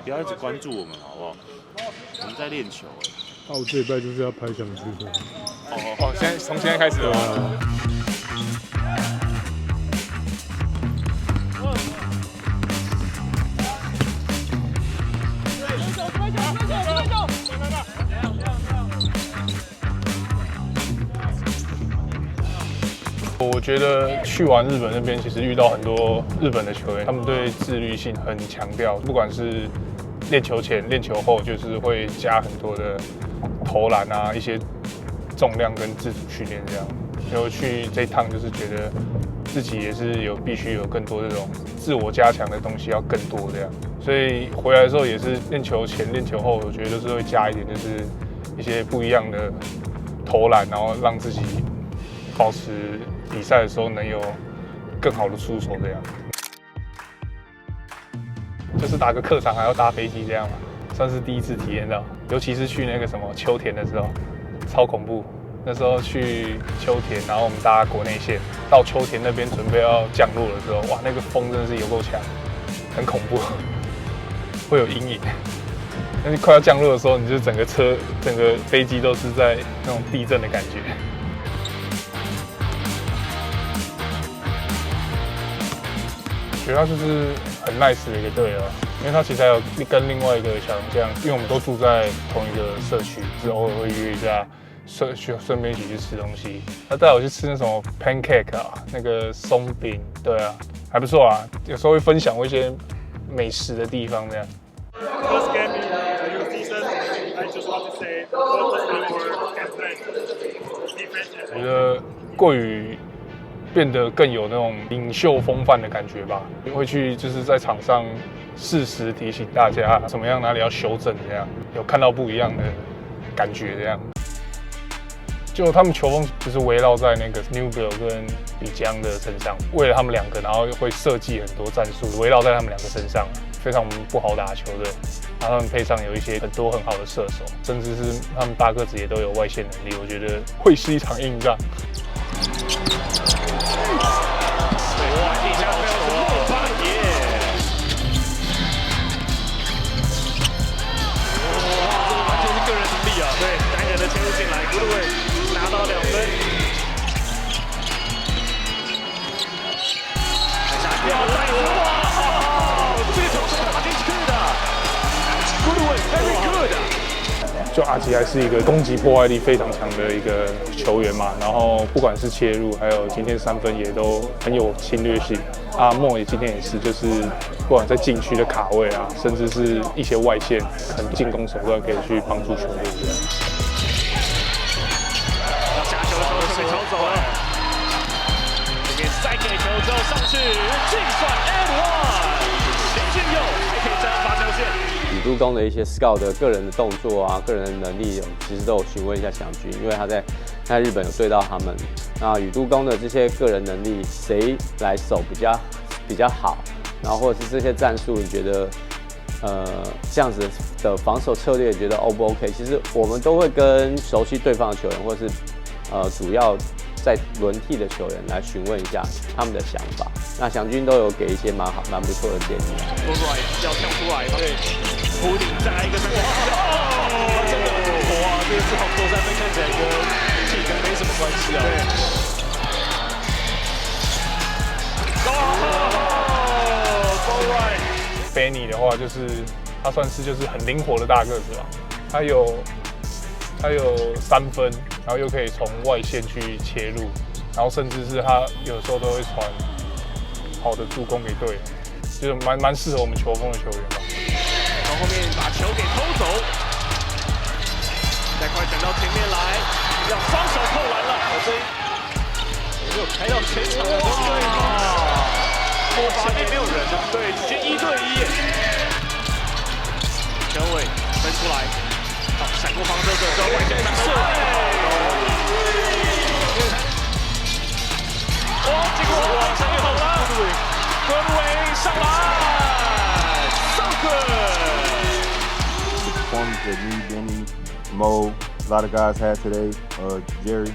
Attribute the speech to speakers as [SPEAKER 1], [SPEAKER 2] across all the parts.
[SPEAKER 1] 不要一直关注我们好不好？我们在练球
[SPEAKER 2] 我这礼拜就是要拍想剧的。
[SPEAKER 3] 从现在开始了。我觉得去完日本那边，其实遇到很多日本的球员，他们对自律性很强调，不管是练球前、练球后，就是会加很多的投篮啊，一些重量跟自主训练这样。然后去这一趟，就是觉得自己也是必须有更多这种自我加强的东西要更多这样。所以回来的时候也是练球前、练球后，我觉得都是会加一点，就是一些不一样的投篮，然后让自己保持比赛的时候能有更好的出手这样。就是打个客场还要搭飞机这样嘛，算是第一次体验到，尤其是去那个什么秋田的时候，超恐怖。那时候去秋田，然后我们搭国内线到秋田那边准备要降落的时候，哇，那个风真的是有够强，很恐怖，会有阴影。但是快要降落的时候，你就整个飞机都是在那种地震的感觉。觉得他就是很 nice 的一个队友，因为他其实还有跟另外一个小将，因为我们都住在同一个社区，就是偶尔会约一下，顺便一起去吃东西。他带我去吃那种 pancake 啊，那个松饼，对啊，还不错啊。有时候会分享我一些美食的地方这样。
[SPEAKER 4] First game in the new season, I just want to say focus on your game plan, defense.
[SPEAKER 3] 我觉得桂宇变得更有那种领袖风范的感觉吧，会去就是在场上适时提醒大家怎么样哪里要修正，这样有看到不一样的感觉这样。就他们球风就是围绕在那个 Newbill 跟李江的身上，为了他们两个，然后会设计很多战术，围绕在他们两个身上，非常不好打球队。然后他们配上有一些很多很好的射手，甚至是他们大个子也都有外线能力，我觉得会是一场硬仗。
[SPEAKER 4] 对，单人的切入进来，古鲁伟拿到2分。下跳哇，这个球是打进去的。古鲁伟 very good。
[SPEAKER 3] 就阿吉还是一个攻击破坏力非常强的一个球员嘛，然后不管是切入，还有今天3分也都很有侵略性。阿莫也今天也是，就是不管在禁区的卡位啊，甚至是一些外线，很进攻手段可以去帮助球队这样。
[SPEAKER 4] 要下球的时候就被抽走了，这边再给球之后上去，净算 and one， 林俊佑还可以站罚球线。
[SPEAKER 5] 宇都宫的一些 scout 的个人的动作啊，个人的能力，其实都有询问一下祥军，因为他在日本有对到他们。那宇都宫的这些个人能力，谁来守比较好？然后或者是这些战术，你觉得这样子的防守策略，觉得 O 不 OK？其实我们都会跟熟悉对方的球员，或是主要在轮替的球员来询问一下他们的想法。那祥军都有给一些蛮不错的建议。
[SPEAKER 4] Right 要跳出来，对，弧顶再来一个3分，这个哇，这个是好投3分，看起来跟体能没什么关系啊。对。
[SPEAKER 3] Benny 的话，就是他算是就是很灵活的大个子吧，他有3分，然后又可以从外线去切入，然后甚至是他有时候都会传好的助攻给队友，就是蛮适合我们球风的球员吧。
[SPEAKER 4] 从后面把球给偷走，再快转到前面来，要双手扣篮了，这有没有开到全场的攻队吗？前面没有人啊，对，直接1对1。陈伟分出来，好，闪过防守者之后，外线弹射，哇，结果完成好了，郭路伟上篮 ，so good。Performance
[SPEAKER 6] that me, Benny, Mo, a lot of guys had today. Jerry.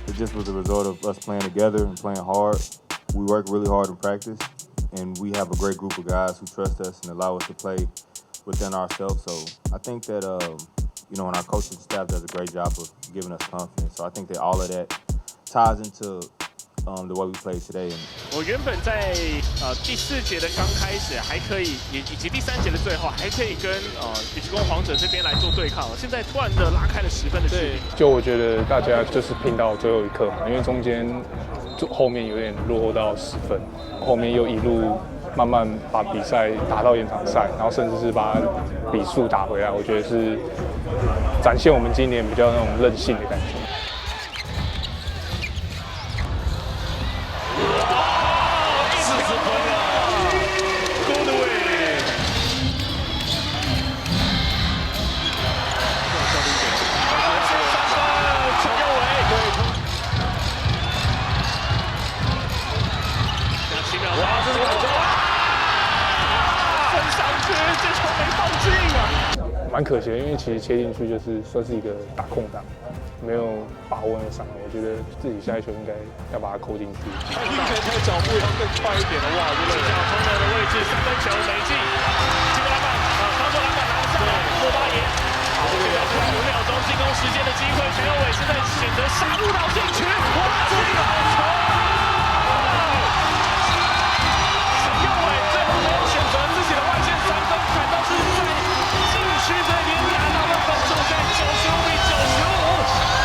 [SPEAKER 6] It just was a result of us playing together and playing hard. We work really hard in practice, and we have a great group of guys who trust us and allow us to play within ourselves. So I think that you know, and our coaching staff does a great job of giving us confidence. So I think that all of that ties into the way we played today.
[SPEAKER 4] 我原本在第4节的刚开始还可以，以及第3节的最后还可以跟雨之宫皇者这边来做对抗，现在突然的拉开了10分的距离。
[SPEAKER 3] 就我觉得大家就是拼到最后一刻嘛，因为中间后面有点落后到10分，后面又一路慢慢把比赛打到延长赛，然后甚至是把比数打回来，我觉得是展现我们今年比较那种韧性的感觉。蛮可惜的，因为其实切进去就是算是一个打空档，没有把握那个上篮。我觉得自己下一球应该要把它扣进去。
[SPEAKER 4] 他脚步要更快一点的哇！这个小空的位置，3分球没进，进攻篮板，防守篮板拿下来，莫巴耶。好，这个要出来5秒钟进攻时间的机会，陈佑伟现在选择杀入到禁区，哇，这个好球！陈佑伟最后没有选择自己的外线3分，反倒是在禁区这边拿到了分数，在95比95。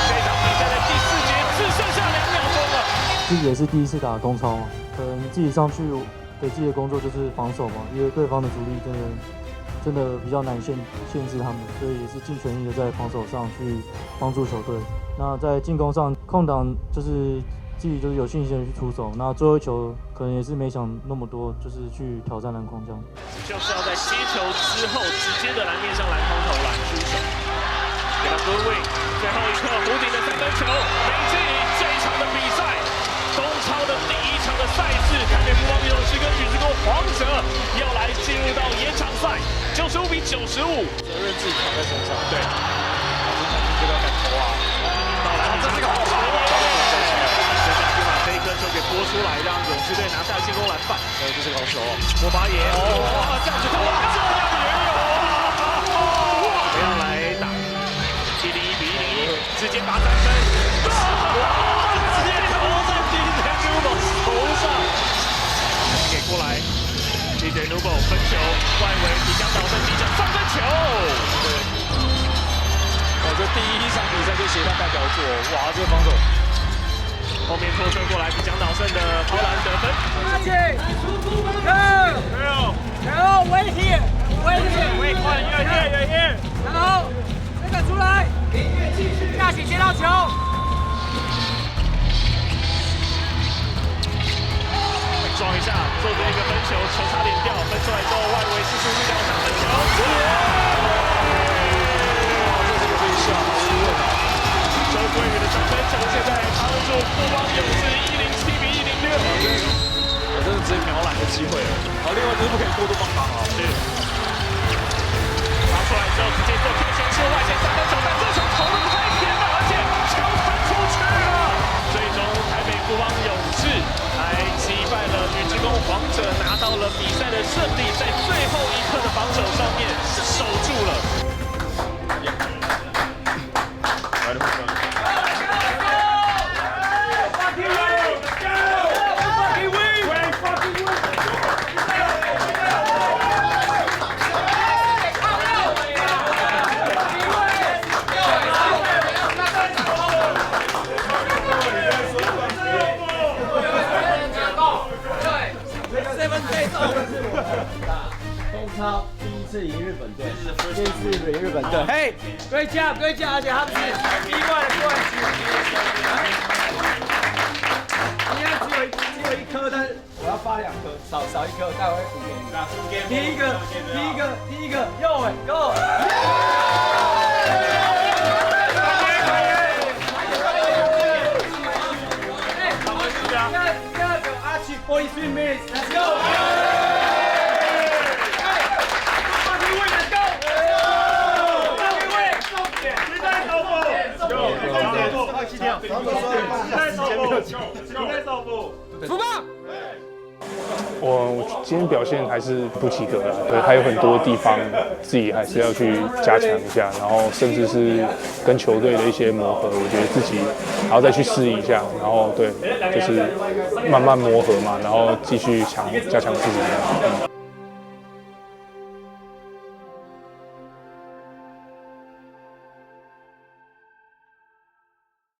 [SPEAKER 4] 这场比赛的第4节只剩下2秒钟了。
[SPEAKER 7] 自己也是第一次打公超嘛，可能自己上去给自己的工作就是防守嘛，因为对方的主力真的比较难限制他们，所以也是尽全力的在防守上去帮助球队。那在进攻上空档就是自己就是有信心的去出手，那最后一球可能也是没想那么多，就是去挑战篮筐这样。
[SPEAKER 4] 就是要在接球之后直接的篮面上篮筐投篮出手，给到 Goodwin， 最后一刻弧顶的3分球没进。这一场的比赛，东超的第1场的赛事，台北富邦勇士跟雨之宫皇者要来进入到延长赛，95比95，责任自己扛在身上。对，老师肯定这个要敢投啊！到篮底这是个好球啊！这一颗球给拨出来，让勇士队拿下进攻篮板。这是个好球哦，莫巴耶，哇，这样子投，这样也有啊！不要来打，101比101，直接打3分，哇，直接投在 DJ Nubo 头上，给过来 ，DJ Nubo 分球，外围即将导正击球3分球。对，哇，这第1场比赛就写上代表作，哇，这个防守。后面拖车过来，即将导胜的抛篮得分。
[SPEAKER 8] No, wait here.
[SPEAKER 4] You're here.
[SPEAKER 8] 然后这个出来，下起接到球。
[SPEAKER 4] 撞一下，做着一个分球，球差点掉，分出来之后，外围是苏力量3分球。这是个微笑，毫无问号。周桂宇的3分球，现在帮助富邦勇士107比106。我真的直接秒篮的机会了。然后另外就是不可以过度帮忙啊。是。拿出来之后，直接做偏前切外线3分球，但这球投的太偏了，而且球喷出去了。最终台北富邦勇士来击败了雨之宫皇者，拿到了比赛的胜利，在最后一刻的防守上面守住了。
[SPEAKER 5] 中超第1次赢日本队，这次赢日本队。
[SPEAKER 8] Hey, great job, 而且他们是意外的冠军。今天只有1颗，但是我要发2颗，少1颗，待会会补给你。第一个，右尾 ，Go！ 第二个阿奇 ，43 minutes, let's go！ 福邦！
[SPEAKER 3] 我今天表现还是不及格啦，对，还有很多地方自己还是要去加强一下，然后甚至是跟球队的一些磨合，我觉得自己还要再去适应一下，然后对，就是慢慢磨合嘛，然后继续加强自己。